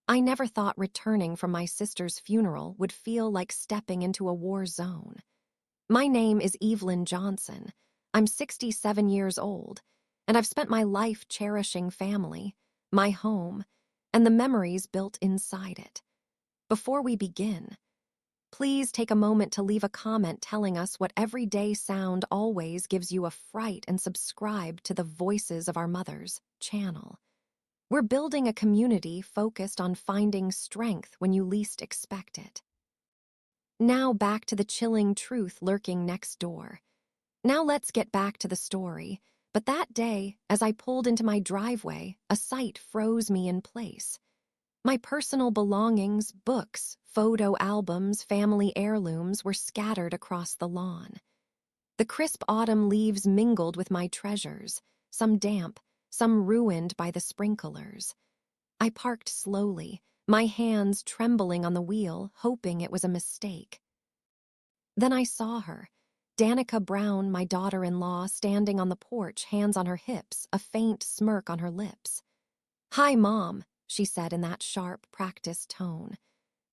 I never thought returning from my sister's funeral would feel like stepping into a war zone. My name is Evelyn Johnson. I'm 67 years old, and I've spent my life cherishing family, my home, and the memories built inside it. Before we begin, please take a moment to leave a comment telling us what everyday sound always gives you a fright and subscribe to the Voices of Our Mothers channel. We're building a community focused on finding strength when you least expect it. Now back to the chilling truth lurking next door. Now let's get back to the story. But that day, as I pulled into my driveway, a sight froze me in place. My personal belongings, books, photo albums, family heirlooms were scattered across the lawn. The crisp autumn leaves mingled with my treasures, some damp, some ruined by the sprinklers. I parked slowly, my hands trembling on the wheel, hoping it was a mistake. Then I saw her, Danica Brown, my daughter-in-law, standing on the porch, hands on her hips, a faint smirk on her lips. "Hi, Mom," she said in that sharp, practiced tone.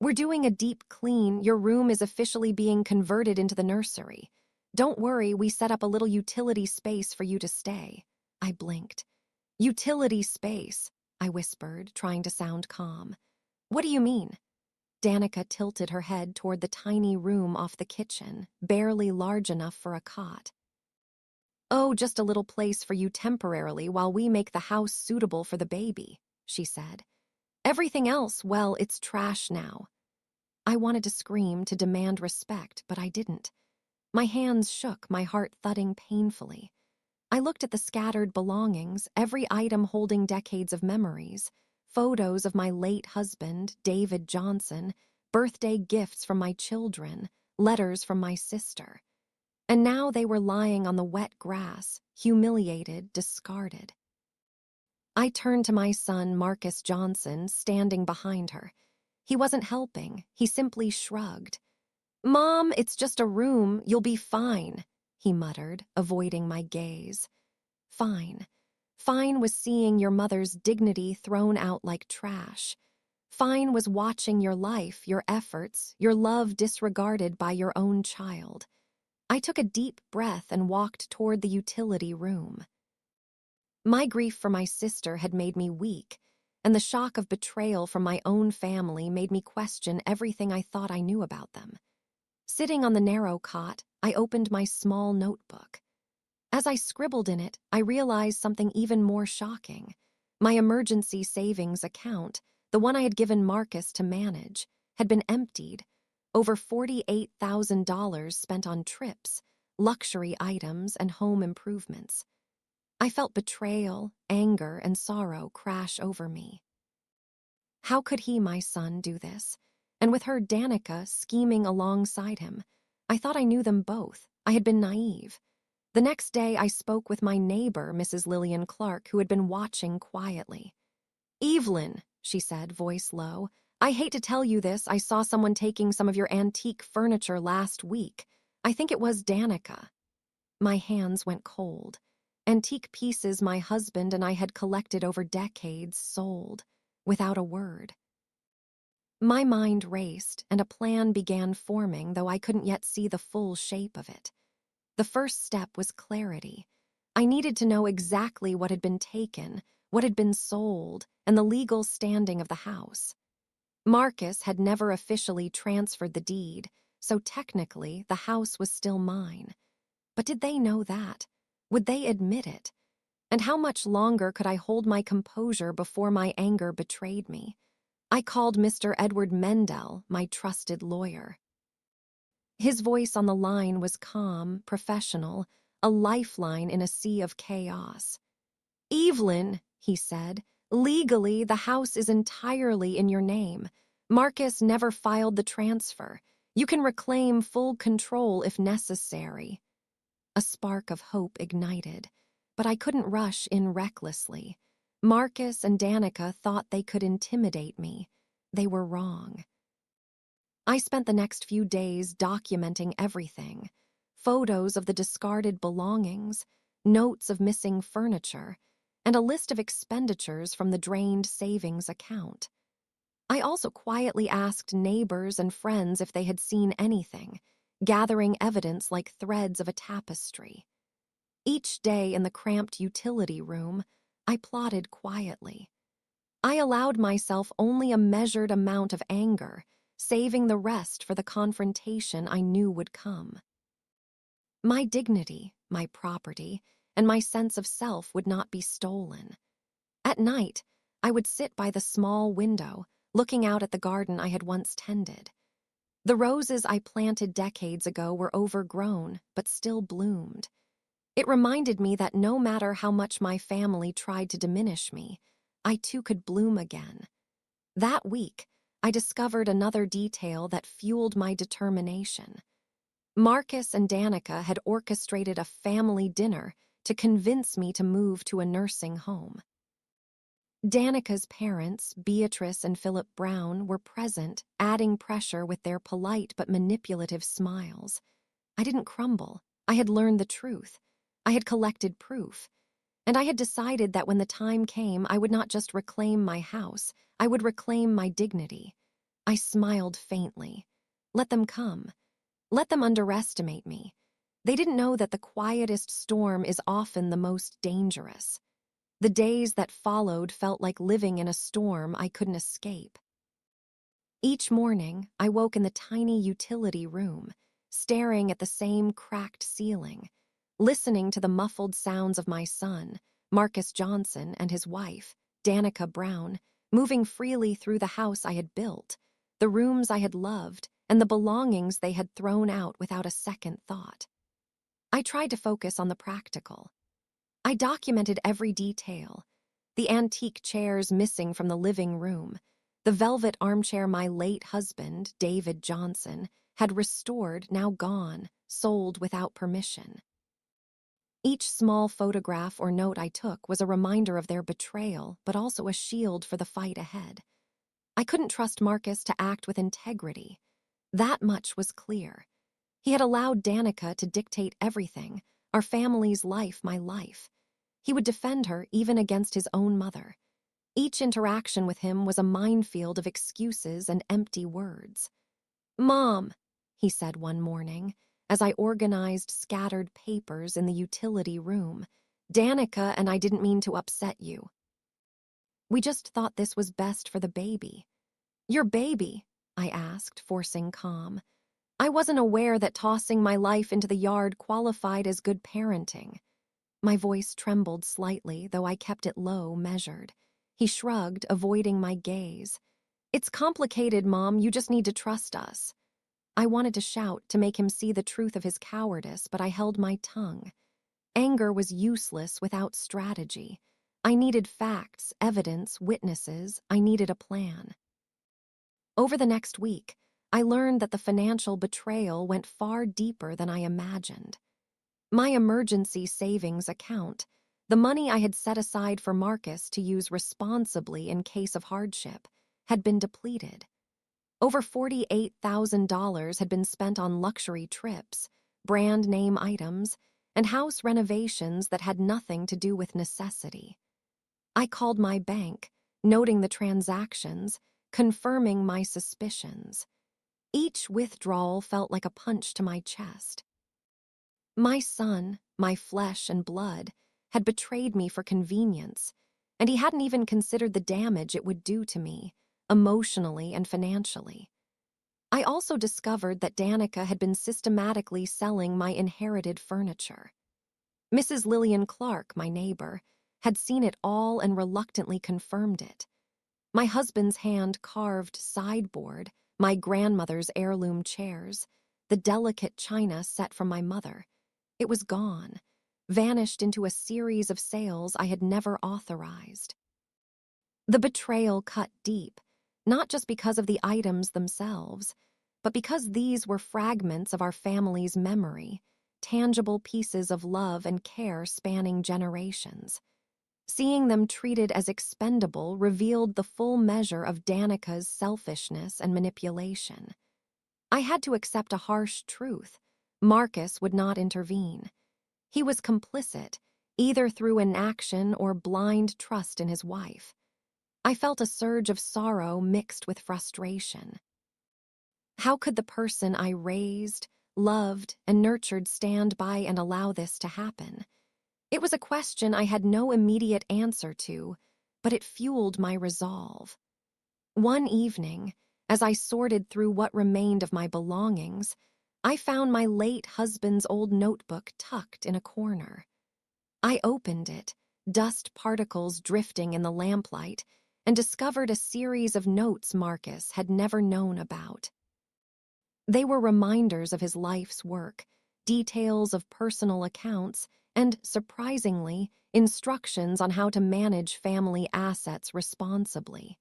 "We're doing a deep clean. Your room is officially being converted into the nursery. Don't worry, we set up a little utility space for you to stay." I blinked. "Utility space," I whispered, trying to sound calm. "What do you mean?" Danica tilted her head toward the tiny room off the kitchen, barely large enough for a cot. "Oh, just a little place for you temporarily while we make the house suitable for the baby," she said. "Everything else, well, it's trash now." I wanted to scream, to demand respect, but I didn't. My hands shook, my heart thudding painfully. I looked at the scattered belongings, every item holding decades of memories, photos of my late husband, David Johnson, birthday gifts from my children, letters from my sister. And now they were lying on the wet grass, humiliated, discarded. I turned to my son, Marcus Johnson, standing behind her. He wasn't helping, he simply shrugged. "Mom, it's just a room, you'll be fine," he muttered, avoiding my gaze. Fine. Fine was seeing your mother's dignity thrown out like trash. Fine was watching your life, your efforts, your love disregarded by your own child. I took a deep breath and walked toward the utility room. My grief for my sister had made me weak, and the shock of betrayal from my own family made me question everything I thought I knew about them. Sitting on the narrow cot, I opened my small notebook. As I scribbled in it, I realized something even more shocking. My emergency savings account, the one I had given Marcus to manage, had been emptied. Over $48,000 spent on trips, luxury items, and home improvements. I felt betrayal, anger, and sorrow crash over me. How could he, my son, do this? And with her, Danica, scheming alongside him. I thought I knew them both. I had been naive. The next day, I spoke with my neighbor, Mrs. Lillian Clark, who had been watching quietly. "Evelyn," she said, voice low, "I hate to tell you this, I saw someone taking some of your antique furniture last week. I think it was Danica." My hands went cold. Antique pieces my husband and I had collected over decades sold, without a word. My mind raced, and a plan began forming, though I couldn't yet see the full shape of it. The first step was clarity. I needed to know exactly what had been taken, what had been sold, and the legal standing of the house. Marcus had never officially transferred the deed, so technically the house was still mine. But did they know that? Would they admit it? And how much longer could I hold my composure before my anger betrayed me? I called Mr. Edward Mendel, my trusted lawyer. His voice on the line was calm, professional, a lifeline in a sea of chaos. "Evelyn," he said, "legally the house is entirely in your name. Marcus never filed the transfer. You can reclaim full control if necessary." A spark of hope ignited, but I couldn't rush in recklessly. Marcus and Danica thought they could intimidate me. They were wrong. I spent the next few days documenting everything. Photos of the discarded belongings, notes of missing furniture, and a list of expenditures from the drained savings account. I also quietly asked neighbors and friends if they had seen anything, gathering evidence like threads of a tapestry. Each day in the cramped utility room, I plotted quietly. I allowed myself only a measured amount of anger, saving the rest for the confrontation I knew would come. My dignity, my property, and my sense of self would not be stolen. At night, I would sit by the small window, looking out at the garden I had once tended. The roses I planted decades ago were overgrown, but still bloomed. It reminded me that no matter how much my family tried to diminish me, I too could bloom again. That week, I discovered another detail that fueled my determination. Marcus and Danica had orchestrated a family dinner to convince me to move to a nursing home. Danica's parents, Beatrice and Philip Brown, were present, adding pressure with their polite but manipulative smiles. I didn't crumble. I had learned the truth. I had collected proof. And I had decided that when the time came, I would not just reclaim my house, I would reclaim my dignity. I smiled faintly. Let them come. Let them underestimate me. They didn't know that the quietest storm is often the most dangerous. The days that followed felt like living in a storm I couldn't escape. Each morning, I woke in the tiny utility room, staring at the same cracked ceiling, listening to the muffled sounds of my son, Marcus Johnson, and his wife, Danica Brown, moving freely through the house I had built, the rooms I had loved, and the belongings they had thrown out without a second thought. I tried to focus on the practical. I documented every detail: the antique chairs missing from the living room, the velvet armchair my late husband, David Johnson, had restored, now gone, sold without permission. Each small photograph or note I took was a reminder of their betrayal, but also a shield for the fight ahead. I couldn't trust Marcus to act with integrity. That much was clear. He had allowed Danica to dictate everything, our family's life, my life. He would defend her even against his own mother. Each interaction with him was a minefield of excuses and empty words. "Mom," he said one morning, as I organized scattered papers in the utility room, "Danica and I didn't mean to upset you. We just thought this was best for the baby." "Your baby?" I asked, forcing calm. I wasn't aware that tossing my life into the yard qualified as good parenting. My voice trembled slightly, though I kept it low, measured. He shrugged, avoiding my gaze. "It's complicated, Mom. You just need to trust us." I wanted to shout, to make him see the truth of his cowardice, but I held my tongue. Anger was useless without strategy. I needed facts, evidence, witnesses. I needed a plan. Over the next week, I learned that the financial betrayal went far deeper than I imagined. My emergency savings account, the money I had set aside for Marcus to use responsibly in case of hardship, had been depleted. Over $48,000 had been spent on luxury trips, brand name items, and house renovations that had nothing to do with necessity. I called my bank, noting the transactions, confirming my suspicions. Each withdrawal felt like a punch to my chest. My son, my flesh and blood, had betrayed me for convenience, and he hadn't even considered the damage it would do to me, emotionally and financially. I also discovered that Danica had been systematically selling my inherited furniture. Mrs. Lillian Clark, my neighbor, had seen it all and reluctantly confirmed it. My husband's hand-carved sideboard, my grandmother's heirloom chairs, the delicate china set from my mother. It was gone, vanished into a series of sales I had never authorized. The betrayal cut deep, not just because of the items themselves, but because these were fragments of our family's memory, tangible pieces of love and care spanning generations. Seeing them treated as expendable revealed the full measure of Danica's selfishness and manipulation. I had to accept a harsh truth. Marcus would not intervene. He was complicit, either through inaction or blind trust in his wife. I felt a surge of sorrow mixed with frustration. How could the person I raised, loved, and nurtured stand by and allow this to happen? It was a question I had no immediate answer to, but it fueled my resolve. One evening, as I sorted through what remained of my belongings, I found my late husband's old notebook tucked in a corner. I opened it, dust particles drifting in the lamplight, and discovered a series of notes Marcus had never known about. They were reminders of his life's work, details of personal accounts, and, surprisingly, instructions on how to manage family assets responsibly.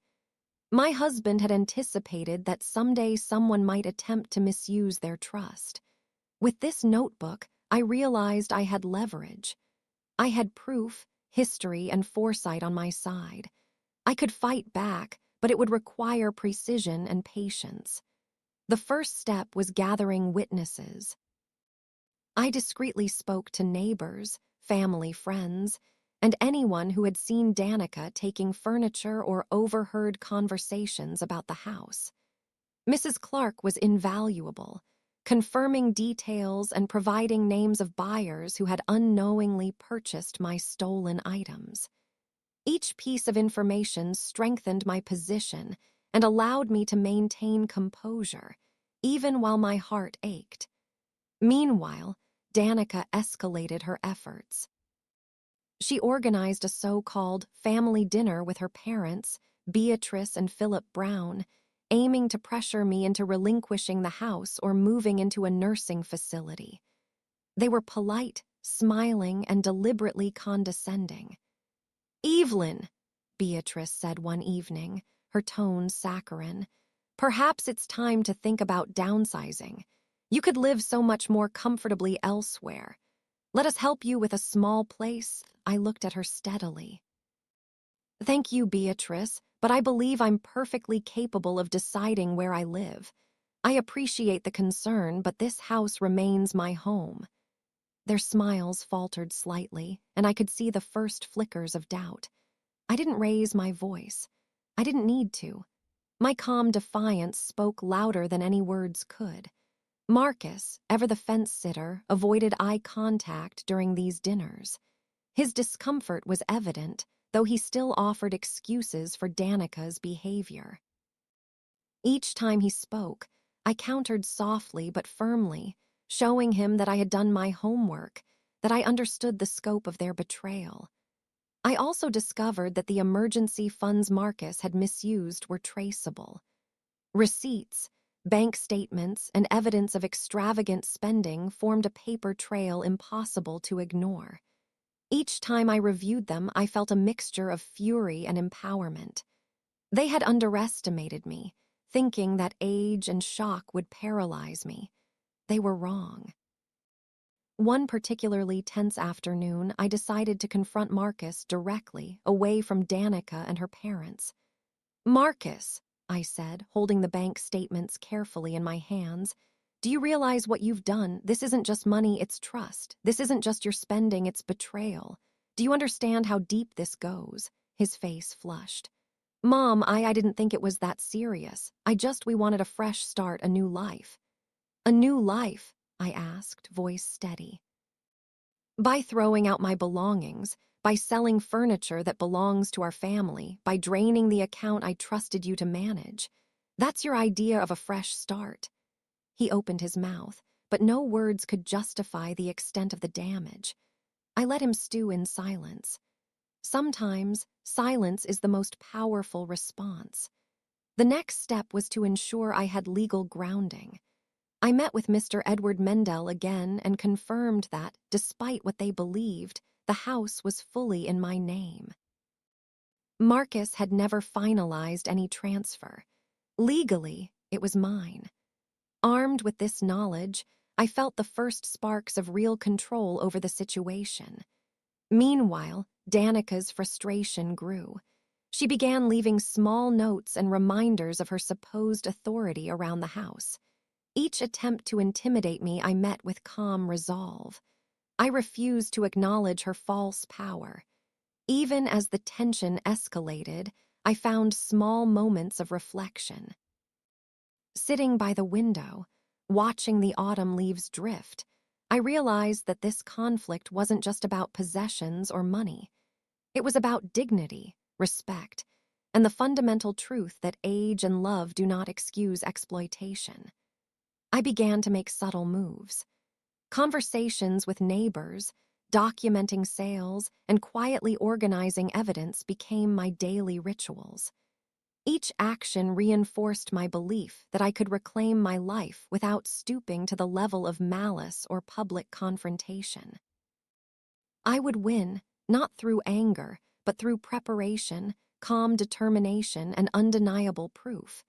My husband had anticipated that someday someone might attempt to misuse their trust. With this notebook, I realized I had leverage. I had proof, history, and foresight on my side. I could fight back, but it would require precision and patience. The first step was gathering witnesses. I discreetly spoke to neighbors, family friends, and anyone who had seen Danica taking furniture or overheard conversations about the house. Mrs. Clark was invaluable, confirming details and providing names of buyers who had unknowingly purchased my stolen items. Each piece of information strengthened my position and allowed me to maintain composure, even while my heart ached. Meanwhile, Danica escalated her efforts. She organized a so-called family dinner with her parents, Beatrice and Philip Brown, aiming to pressure me into relinquishing the house or moving into a nursing facility. They were polite, smiling, and deliberately condescending. "Evelyn," Beatrice said one evening, her tone saccharine, "perhaps it's time to think about downsizing. You could live so much more comfortably elsewhere. Let us help you with a small place." I looked at her steadily. "Thank you, Beatrice, but I believe I'm perfectly capable of deciding where I live. I appreciate the concern, but this house remains my home." Their smiles faltered slightly, and I could see the first flickers of doubt. I didn't raise my voice. I didn't need to. My calm defiance spoke louder than any words could. Marcus, ever the fence-sitter, avoided eye contact during these dinners. His discomfort was evident, though he still offered excuses for Danica's behavior. Each time he spoke, I countered softly but firmly, showing him that I had done my homework, that I understood the scope of their betrayal. I also discovered that the emergency funds Marcus had misused were traceable. Receipts, bank statements, and evidence of extravagant spending formed a paper trail impossible to ignore. Each time I reviewed them, I felt a mixture of fury and empowerment. They had underestimated me, thinking that age and shock would paralyze me. They were wrong. One particularly tense afternoon, I decided to confront Marcus directly, away from Danica and her parents. "Marcus," I said, holding the bank statements carefully in my hands, "do you realize what you've done? This isn't just money, it's trust. This isn't just your spending, it's betrayal. Do you understand how deep this goes?" His face flushed. "Mom, I didn't think it was that serious. We wanted a fresh start, a new life." "A new life?" I asked, voice steady. "By throwing out my belongings, by selling furniture that belongs to our family, by draining the account I trusted you to manage. That's your idea of a fresh start." He opened his mouth, but no words could justify the extent of the damage. I let him stew in silence. Sometimes, silence is the most powerful response. The next step was to ensure I had legal grounding. I met with Mr. Edward Mendel again and confirmed that, despite what they believed, the house was fully in my name. Marcus had never finalized any transfer. Legally, it was mine. Armed with this knowledge, I felt the first sparks of real control over the situation. Meanwhile, Danica's frustration grew. She began leaving small notes and reminders of her supposed authority around the house. Each attempt to intimidate me I met with calm resolve. I refused to acknowledge her false power. Even as the tension escalated, I found small moments of reflection. Sitting by the window, watching the autumn leaves drift, I realized that this conflict wasn't just about possessions or money. It was about dignity, respect, and the fundamental truth that age and love do not excuse exploitation. I began to make subtle moves. Conversations with neighbors, documenting sales, and quietly organizing evidence became my daily rituals. Each action reinforced my belief that I could reclaim my life without stooping to the level of malice or public confrontation. I would win, not through anger, but through preparation, calm determination, and undeniable proof.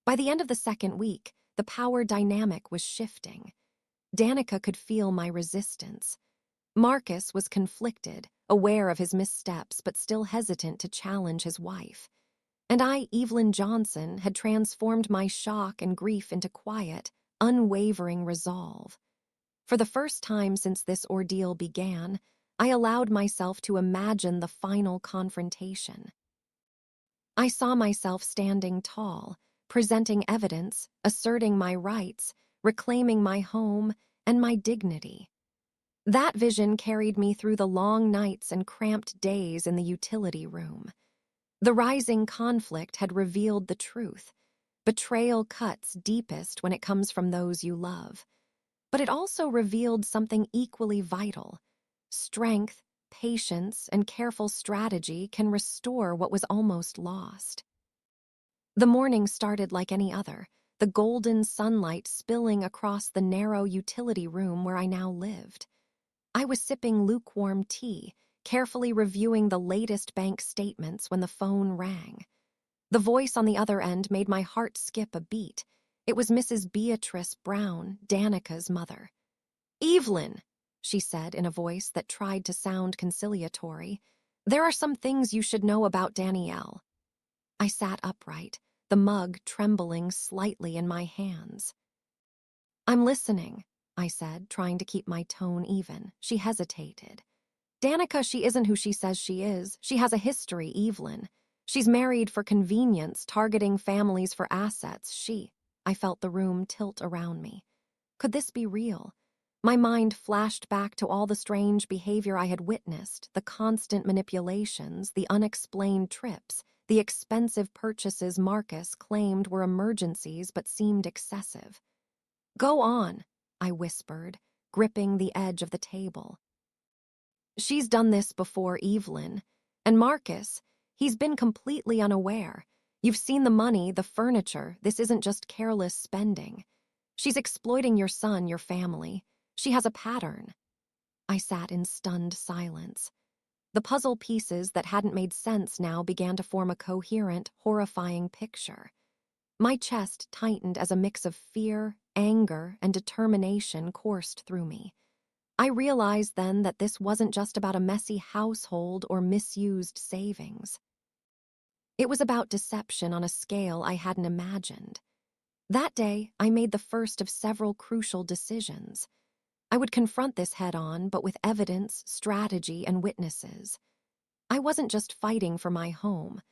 By the end of the second week, the power dynamic was shifting. Danica could feel my resistance. Marcus was conflicted, aware of his missteps but still hesitant to challenge his wife. And I, Evelyn Johnson, had transformed my shock and grief into quiet, unwavering resolve. For the first time since this ordeal began, I allowed myself to imagine the final confrontation. I saw myself standing tall, presenting evidence, asserting my rights, reclaiming my home and my dignity. That vision carried me through the long nights and cramped days in the utility room. The rising conflict had revealed the truth. Betrayal cuts deepest when it comes from those you love. But it also revealed something equally vital. Strength, patience, and careful strategy can restore what was almost lost. The morning started like any other, the golden sunlight spilling across the narrow utility room where I now lived. I was sipping lukewarm tea, carefully reviewing the latest bank statements when the phone rang. The voice on the other end made my heart skip a beat. It was Mrs. Beatrice Brown, Danica's mother. "Evelyn," she said in a voice that tried to sound conciliatory, "there are some things you should know about Danielle." I sat upright, the mug trembling slightly in my hands. "I'm listening," I said, trying to keep my tone even. She hesitated. "Danica, she isn't who she says she is. She has a history, Evelyn. She's married for convenience, targeting families for assets. I felt the room tilt around me. Could this be real? My mind flashed back to all the strange behavior I had witnessed, the constant manipulations, the unexplained trips, the expensive purchases Marcus claimed were emergencies but seemed excessive. "Go on," I whispered, gripping the edge of the table. "She's done this before, Evelyn. And Marcus, he's been completely unaware. You've seen the money, the furniture. This isn't just careless spending. She's exploiting your son, your family. She has a pattern." I sat in stunned silence. The puzzle pieces that hadn't made sense now began to form a coherent, horrifying picture. My chest tightened as a mix of fear, anger, and determination coursed through me. I realized then that this wasn't just about a messy household or misused savings. It was about deception on a scale I hadn't imagined. That day, I made the first of several crucial decisions. I would confront this head-on, but with evidence, strategy, and witnesses. I wasn't just fighting for my home.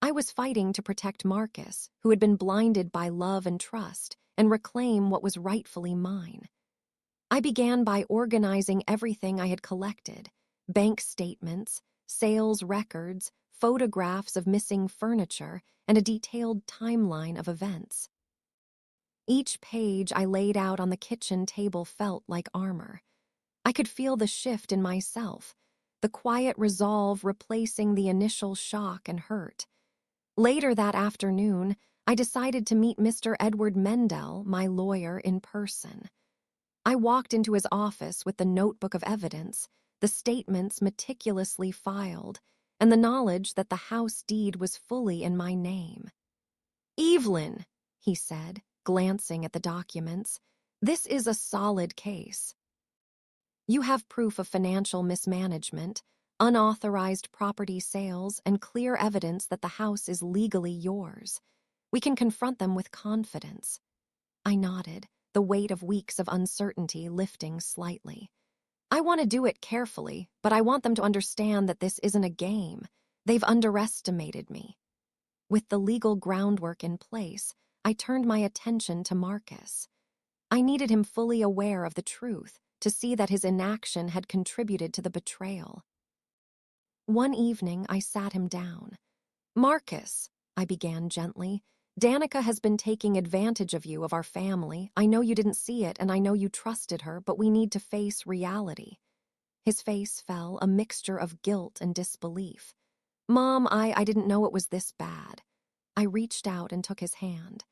I was fighting to protect Marcus, who had been blinded by love and trust, and reclaim what was rightfully mine. I began by organizing everything I had collected: bank statements, sales records, photographs of missing furniture, and a detailed timeline of events. Each page I laid out on the kitchen table felt like armor. I could feel the shift in myself, the quiet resolve replacing the initial shock and hurt. Later that afternoon, I decided to meet Mr. Edward Mendel, my lawyer, in person. I walked into his office with the notebook of evidence, the statements meticulously filed, and the knowledge that the house deed was fully in my name. "Evelyn," he said, glancing at the documents, "this is a solid case. You have proof of financial mismanagement, unauthorized property sales, and clear evidence that the house is legally yours. We can confront them with confidence." I nodded, the weight of weeks of uncertainty lifting slightly. "I want to do it carefully, but I want them to understand that this isn't a game. They've underestimated me." With the legal groundwork in place, I turned my attention to Marcus. I needed him fully aware of the truth to see that his inaction had contributed to the betrayal. One evening, I sat him down. "Marcus," I began gently, "Danica has been taking advantage of you, of our family. I know you didn't see it, and I know you trusted her, but we need to face reality." His face fell, a mixture of guilt and disbelief. "Mom, I didn't know it was this bad." I reached out and took his hand.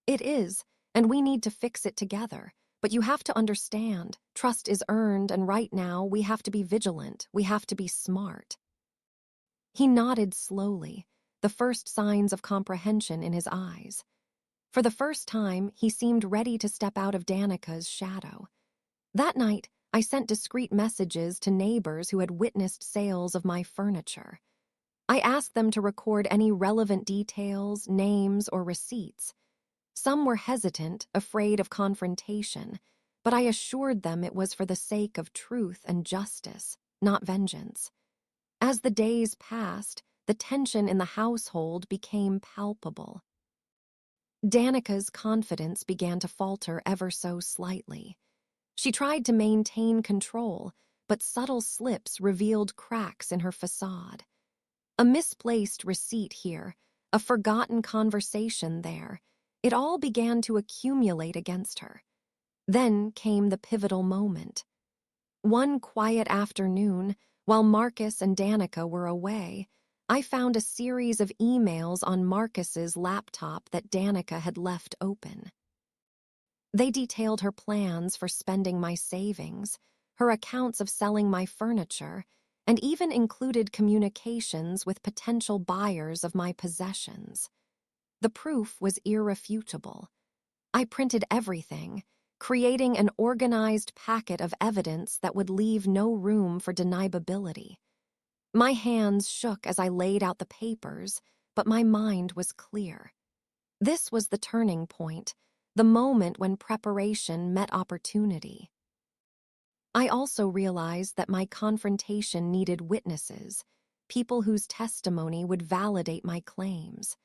"It is, and we need to fix it together. But you have to understand, trust is earned, and right now we have to be vigilant. We have to be smart." He nodded slowly, the first signs of comprehension in his eyes. For the first time, he seemed ready to step out of Danica's shadow. That night, I sent discreet messages to neighbors who had witnessed sales of my furniture. I asked them to record any relevant details, names, or receipts. Some were hesitant, afraid of confrontation, but I assured them it was for the sake of truth and justice, not vengeance. As the days passed, the tension in the household became palpable. Danica's confidence began to falter ever so slightly. She tried to maintain control, but subtle slips revealed cracks in her facade. A misplaced receipt here, a forgotten conversation there, it all began to accumulate against her. Then came the pivotal moment. One quiet afternoon, while Marcus and Danica were away, I found a series of emails on Marcus's laptop that Danica had left open. They detailed her plans for spending my savings, her accounts of selling my furniture, and even included communications with potential buyers of my possessions. The proof was irrefutable. I printed everything, creating an organized packet of evidence that would leave no room for deniability. My hands shook as I laid out the papers, but my mind was clear. This was the turning point, the moment when preparation met opportunity. I also realized that my confrontation needed witnesses, people whose testimony would validate my claims.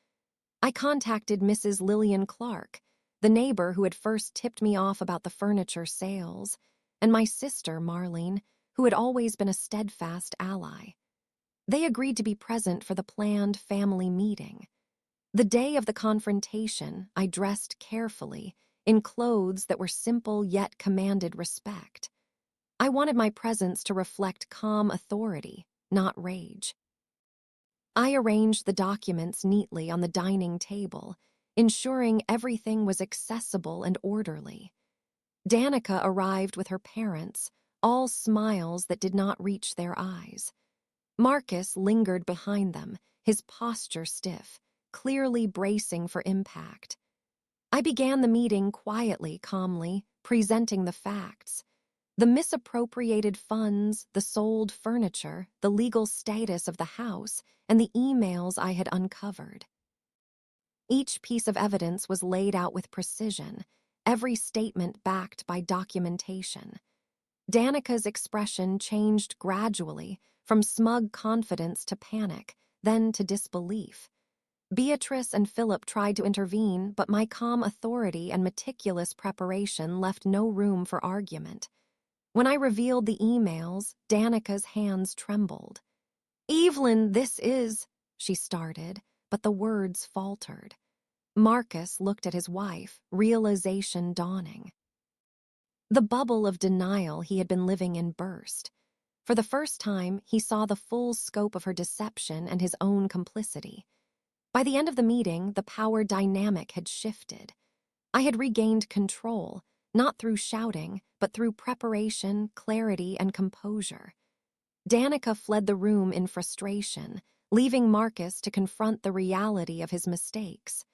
I contacted Mrs. Lillian Clark, the neighbor who had first tipped me off about the furniture sales, and my sister, Marlene, who had always been a steadfast ally. They agreed to be present for the planned family meeting. The day of the confrontation, I dressed carefully, in clothes that were simple yet commanded respect. I wanted my presence to reflect calm authority, not rage. I arranged the documents neatly on the dining table, ensuring everything was accessible and orderly. Danica arrived with her parents, all smiles that did not reach their eyes. Marcus lingered behind them, his posture stiff, clearly bracing for impact. I began the meeting quietly, calmly, presenting the facts. The misappropriated funds, the sold furniture, the legal status of the house, and the emails I had uncovered. Each piece of evidence was laid out with precision, every statement backed by documentation. Danica's expression changed gradually, from smug confidence to panic, then to disbelief. Beatrice and Philip tried to intervene, but my calm authority and meticulous preparation left no room for argument. When I revealed the emails, Danica's hands trembled. "Evelyn, this is—" she started, but the words faltered. Marcus looked at his wife, realization dawning. The bubble of denial he had been living in burst. For the first time, he saw the full scope of her deception and his own complicity. By the end of the meeting, the power dynamic had shifted. I had regained control, not through shouting, but through preparation, clarity, and composure. Danica fled the room in frustration, leaving Marcus to confront the reality of his mistakes.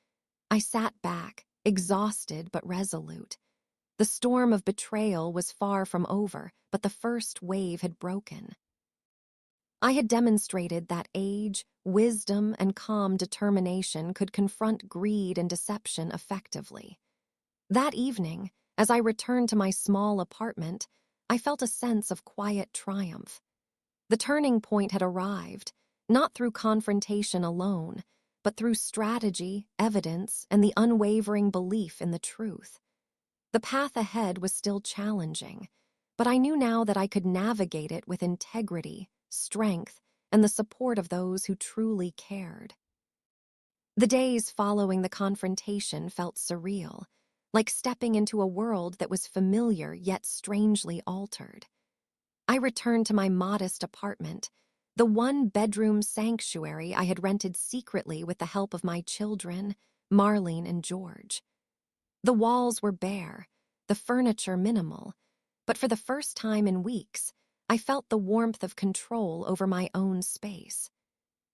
I sat back, exhausted but resolute. The storm of betrayal was far from over, but the first wave had broken. I had demonstrated that age, wisdom, and calm determination could confront greed and deception effectively. That evening, as I returned to my small apartment, I felt a sense of quiet triumph. The turning point had arrived, not through confrontation alone, but through strategy, evidence, and the unwavering belief in the truth. The path ahead was still challenging, but I knew now that I could navigate it with integrity, strength, and the support of those who truly cared. The days following the confrontation felt surreal, like stepping into a world that was familiar yet strangely altered. I returned to my modest apartment, the one-bedroom sanctuary I had rented secretly with the help of my children, Marlene and George. The walls were bare, the furniture minimal, but for the first time in weeks, I felt the warmth of control over my own space.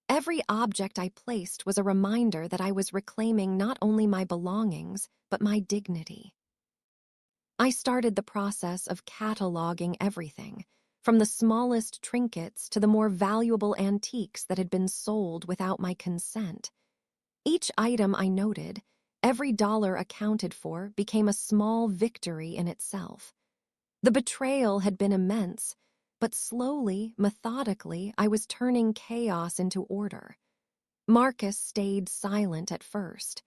Every object I placed was a reminder that I was reclaiming not only my belongings, but my dignity. I started the process of cataloging everything, from the smallest trinkets to the more valuable antiques that had been sold without my consent. Each item I noted, every dollar accounted for, became a small victory in itself. The betrayal had been immense, but slowly, methodically, I was turning chaos into order. Marcus stayed silent at first.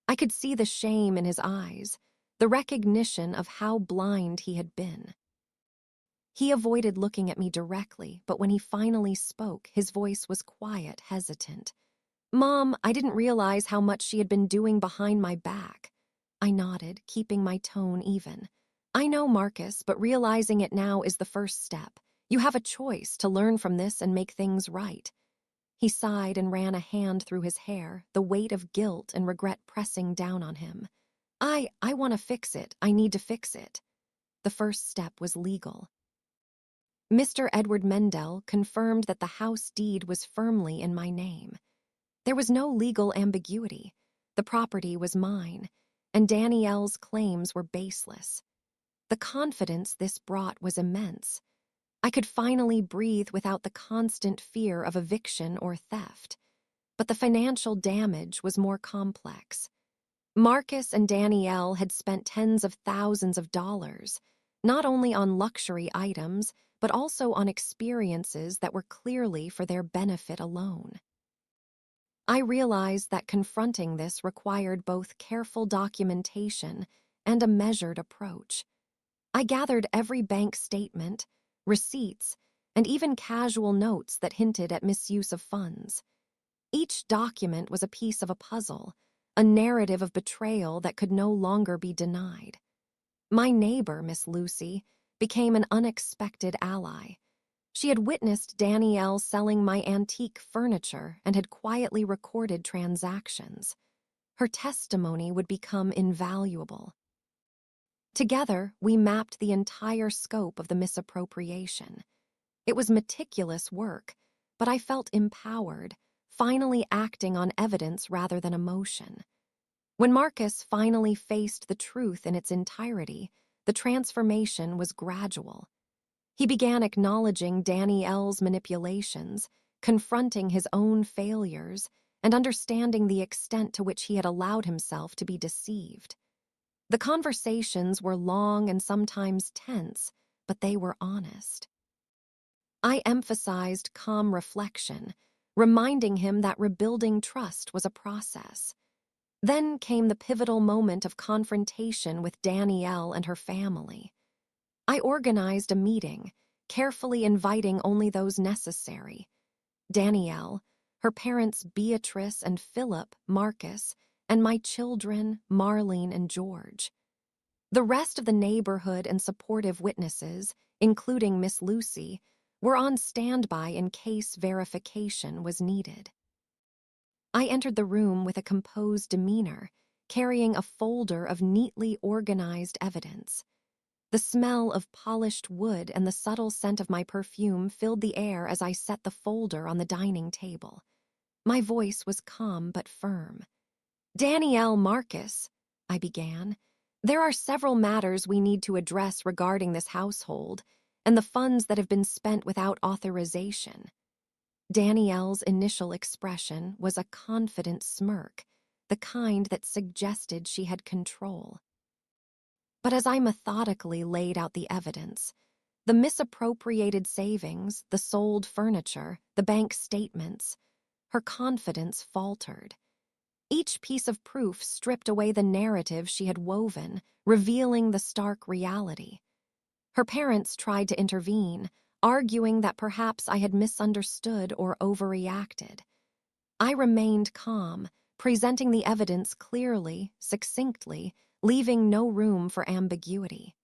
I could see the shame in his eyes, the recognition of how blind he had been. He avoided looking at me directly, but when he finally spoke, his voice was quiet, hesitant. "Mom, I didn't realize how much she had been doing behind my back." I nodded, keeping my tone even. "I know, Marcus, but realizing it now is the first step. You have a choice to learn from this and make things right." He sighed and ran a hand through his hair, the weight of guilt and regret pressing down on him. I want to fix it. I need to fix it." The first step was legal. Mr. Edward Mendel confirmed that the house deed was firmly in my name. There was no legal ambiguity. The property was mine, and Danielle's claims were baseless. The confidence this brought was immense. I could finally breathe without the constant fear of eviction or theft. But the financial damage was more complex. Marcus and Danielle had spent tens of thousands of dollars, not only on luxury items, but also on experiences that were clearly for their benefit alone. I realized that confronting this required both careful documentation and a measured approach. I gathered every bank statement, receipts, and even casual notes that hinted at misuse of funds. Each document was a piece of a puzzle, a narrative of betrayal that could no longer be denied. My neighbor, Miss Lucy, became an unexpected ally. She had witnessed Danielle selling my antique furniture and had quietly recorded transactions. Her testimony would become invaluable. Together, we mapped the entire scope of the misappropriation. It was meticulous work, but I felt empowered, finally acting on evidence rather than emotion. When Marcus finally faced the truth in its entirety, the transformation was gradual. He began acknowledging Danielle's manipulations, confronting his own failures, and understanding the extent to which he had allowed himself to be deceived. The conversations were long and sometimes tense, but they were honest. I emphasized calm reflection, reminding him that rebuilding trust was a process. Then came the pivotal moment of confrontation with Danielle and her family. I organized a meeting, carefully inviting only those necessary. Danielle, her parents Beatrice and Philip, Marcus, and my children, Marlene and George. The rest of the neighborhood and supportive witnesses, including Miss Lucy, were on standby in case verification was needed. I entered the room with a composed demeanor, carrying a folder of neatly organized evidence. The smell of polished wood and the subtle scent of my perfume filled the air as I set the folder on the dining table. My voice was calm but firm. "Danielle Marcus," I began, "there are several matters we need to address regarding this household and the funds that have been spent without authorization." Danielle's initial expression was a confident smirk, the kind that suggested she had control. But as I methodically laid out the evidence, the misappropriated savings, the sold furniture, the bank statements, her confidence faltered. Each piece of proof stripped away the narrative she had woven, revealing the stark reality. Her parents tried to intervene, arguing that perhaps I had misunderstood or overreacted. I remained calm, presenting the evidence clearly, succinctly, leaving no room for ambiguity.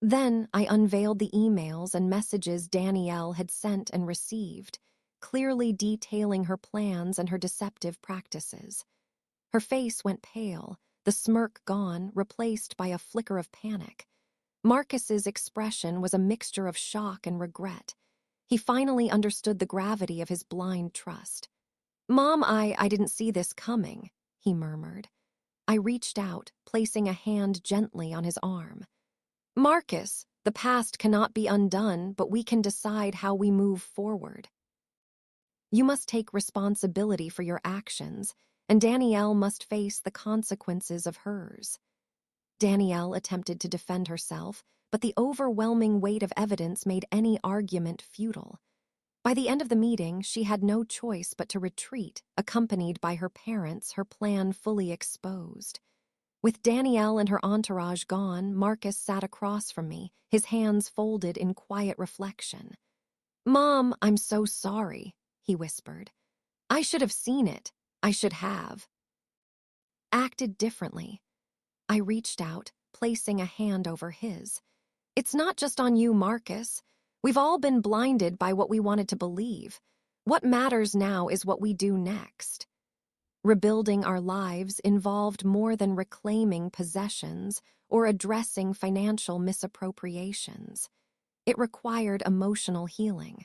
Then I unveiled the emails and messages Danielle had sent and received, clearly detailing her plans and her deceptive practices. Her face went pale, the smirk gone, replaced by a flicker of panic. Marcus's expression was a mixture of shock and regret. He finally understood the gravity of his blind trust. "Mom, I didn't see this coming," he murmured. I reached out, placing a hand gently on his arm. "Marcus, the past cannot be undone, but we can decide how we move forward. You must take responsibility for your actions, and Danielle must face the consequences of hers." Danielle attempted to defend herself, but the overwhelming weight of evidence made any argument futile. By the end of the meeting, she had no choice but to retreat, accompanied by her parents, her plan fully exposed. With Danielle and her entourage gone, Marcus sat across from me, his hands folded in quiet reflection. "Mom, I'm so sorry," he whispered. "I should have seen it. I should have acted differently." I reached out, placing a hand over his. "It's not just on you, Marcus. We've all been blinded by what we wanted to believe. What matters now is what we do next." Rebuilding our lives involved more than reclaiming possessions or addressing financial misappropriations. It required emotional healing.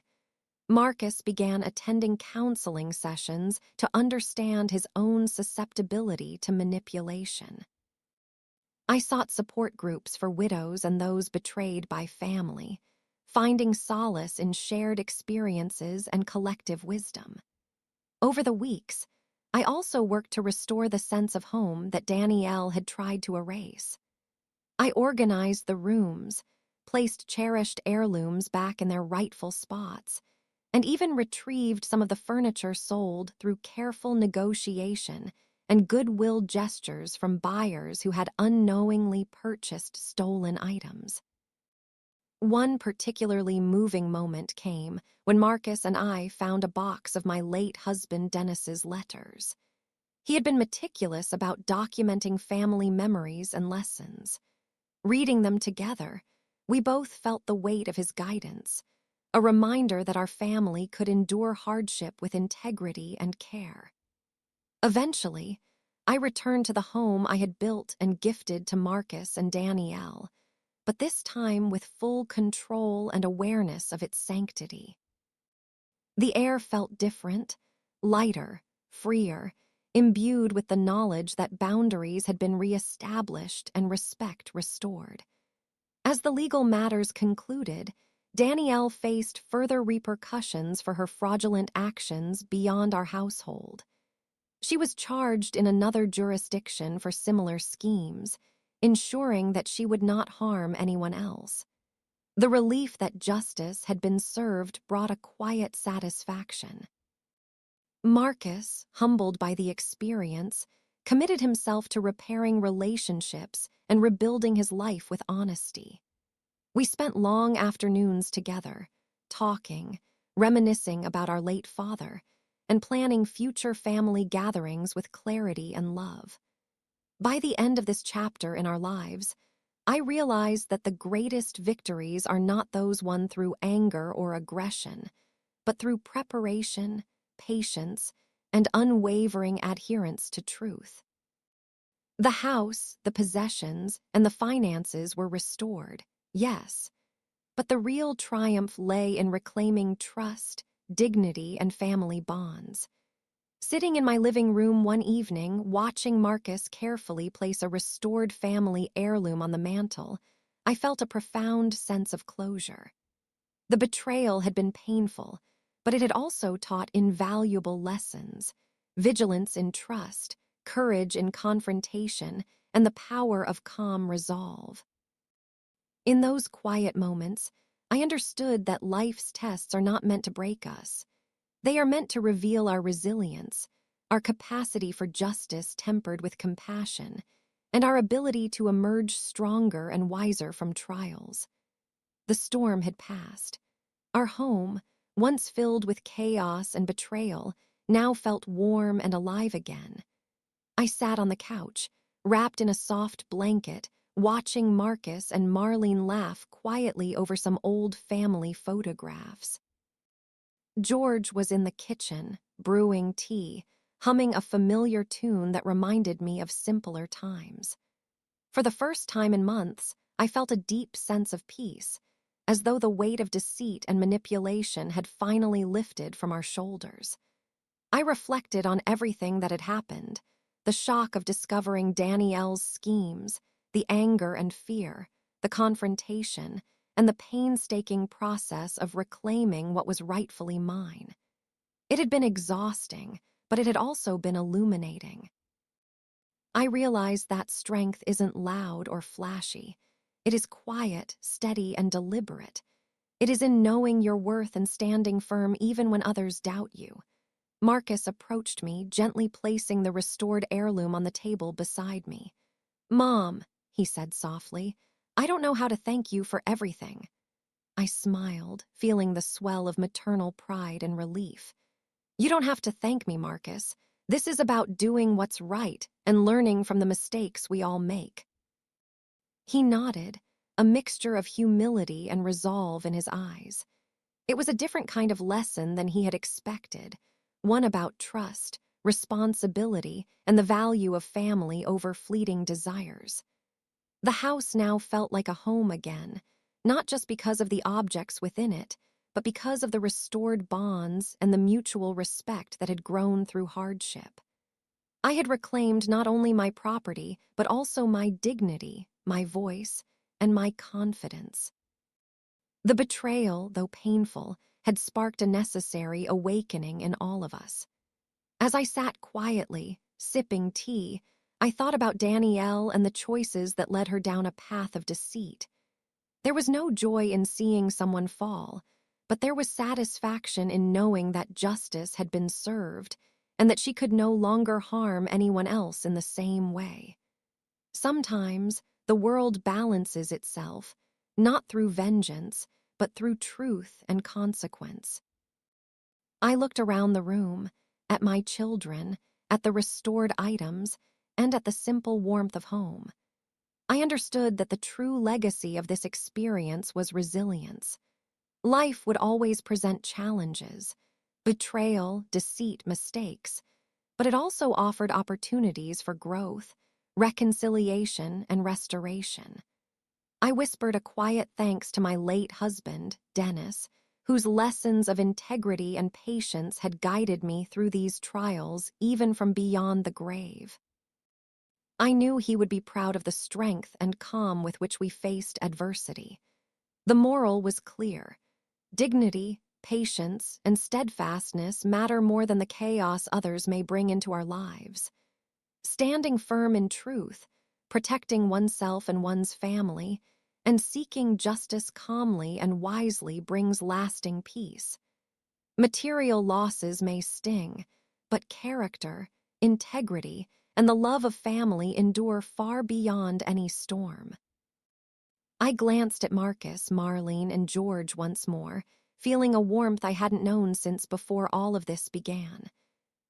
Marcus began attending counseling sessions to understand his own susceptibility to manipulation. I sought support groups for widows and those betrayed by family, finding solace in shared experiences and collective wisdom. Over the weeks, I also worked to restore the sense of home that Danielle had tried to erase. I organized the rooms, placed cherished heirlooms back in their rightful spots, and even retrieved some of the furniture sold through careful negotiation and goodwill gestures from buyers who had unknowingly purchased stolen items. One particularly moving moment came when Marcus and I found a box of my late husband Dennis's letters. He had been meticulous about documenting family memories and lessons. Reading them together, we both felt the weight of his guidance, a reminder that our family could endure hardship with integrity and care. Eventually, I returned to the home I had built and gifted to Marcus and Danielle, but this time with full control and awareness of its sanctity. The air felt different, lighter, freer, imbued with the knowledge that boundaries had been reestablished and respect restored. As the legal matters concluded, Danielle faced further repercussions for her fraudulent actions beyond our household. She was charged in another jurisdiction for similar schemes, ensuring that she would not harm anyone else. The relief that justice had been served brought a quiet satisfaction. Marcus, humbled by the experience, committed himself to repairing relationships and rebuilding his life with honesty. We spent long afternoons together, talking, reminiscing about our late father, and planning future family gatherings with clarity and love. By the end of this chapter in our lives, I realized that the greatest victories are not those won through anger or aggression, but through preparation, patience, and unwavering adherence to truth. The house, the possessions, and the finances were restored, yes, but the real triumph lay in reclaiming trust, dignity, and family bonds. Sitting in my living room one evening, watching Marcus carefully place a restored family heirloom on the mantel, I felt a profound sense of closure. The betrayal had been painful, but it had also taught invaluable lessons: vigilance in trust, courage in confrontation, and the power of calm resolve. In those quiet moments, I understood that life's tests are not meant to break us. They are meant to reveal our resilience, our capacity for justice tempered with compassion, and our ability to emerge stronger and wiser from trials. The storm had passed. Our home, once filled with chaos and betrayal, now felt warm and alive again. I sat on the couch, wrapped in a soft blanket, watching Marcus and Marlene laugh quietly over some old family photographs. George was in the kitchen, brewing tea, humming a familiar tune that reminded me of simpler times. For the first time in months, I felt a deep sense of peace, as though the weight of deceit and manipulation had finally lifted from our shoulders. I reflected on everything that had happened, the shock of discovering Danielle's schemes, the anger and fear, the confrontation, and the painstaking process of reclaiming what was rightfully mine. It had been exhausting, but it had also been illuminating. I realized that strength isn't loud or flashy. It is quiet, steady, and deliberate. It is in knowing your worth and standing firm even when others doubt you. Marcus approached me, gently placing the restored heirloom on the table beside me. "Mom," he said softly, "I don't know how to thank you for everything." I smiled, feeling the swell of maternal pride and relief. "You don't have to thank me, Marcus. This is about doing what's right and learning from the mistakes we all make." He nodded, a mixture of humility and resolve in his eyes. It was a different kind of lesson than he had expected, one about trust, responsibility, and the value of family over fleeting desires. The house now felt like a home again, not just because of the objects within it, but because of the restored bonds and the mutual respect that had grown through hardship. I had reclaimed not only my property, but also my dignity, my voice, and my confidence. The betrayal, though painful, had sparked a necessary awakening in all of us. As I sat quietly, sipping tea, I thought about Danielle and the choices that led her down a path of deceit. There was no joy in seeing someone fall, but there was satisfaction in knowing that justice had been served and that she could no longer harm anyone else in the same way. Sometimes the world balances itself, not through vengeance, but through truth and consequence. I looked around the room, at my children, at the restored items, and at the simple warmth of home. I understood that the true legacy of this experience was resilience. Life would always present challenges, betrayal, deceit, mistakes, but it also offered opportunities for growth, reconciliation, and restoration. I whispered a quiet thanks to my late husband, Dennis, whose lessons of integrity and patience had guided me through these trials even from beyond the grave. I knew he would be proud of the strength and calm with which we faced adversity. The moral was clear. Dignity, patience, and steadfastness matter more than the chaos others may bring into our lives. Standing firm in truth, protecting oneself and one's family, and seeking justice calmly and wisely brings lasting peace. Material losses may sting, but character, integrity, and the love of family endure far beyond any storm. I glanced at Marcus, Marlene, and George once more, feeling a warmth I hadn't known since before all of this began.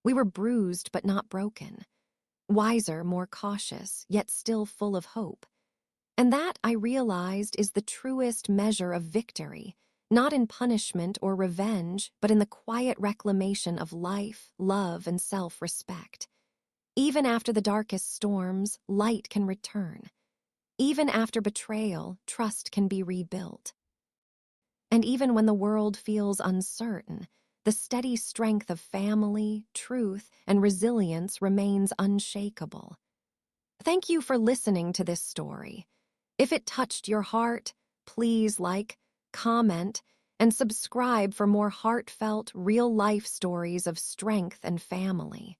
We were bruised but not broken, wiser, more cautious, yet still full of hope. And that, I realized, is the truest measure of victory, not in punishment or revenge, but in the quiet reclamation of life, love, and self-respect. Even after the darkest storms, light can return. Even after betrayal, trust can be rebuilt. And even when the world feels uncertain, the steady strength of family, truth, and resilience remains unshakable. Thank you for listening to this story. If it touched your heart, please like, comment, and subscribe for more heartfelt, real-life stories of strength and family.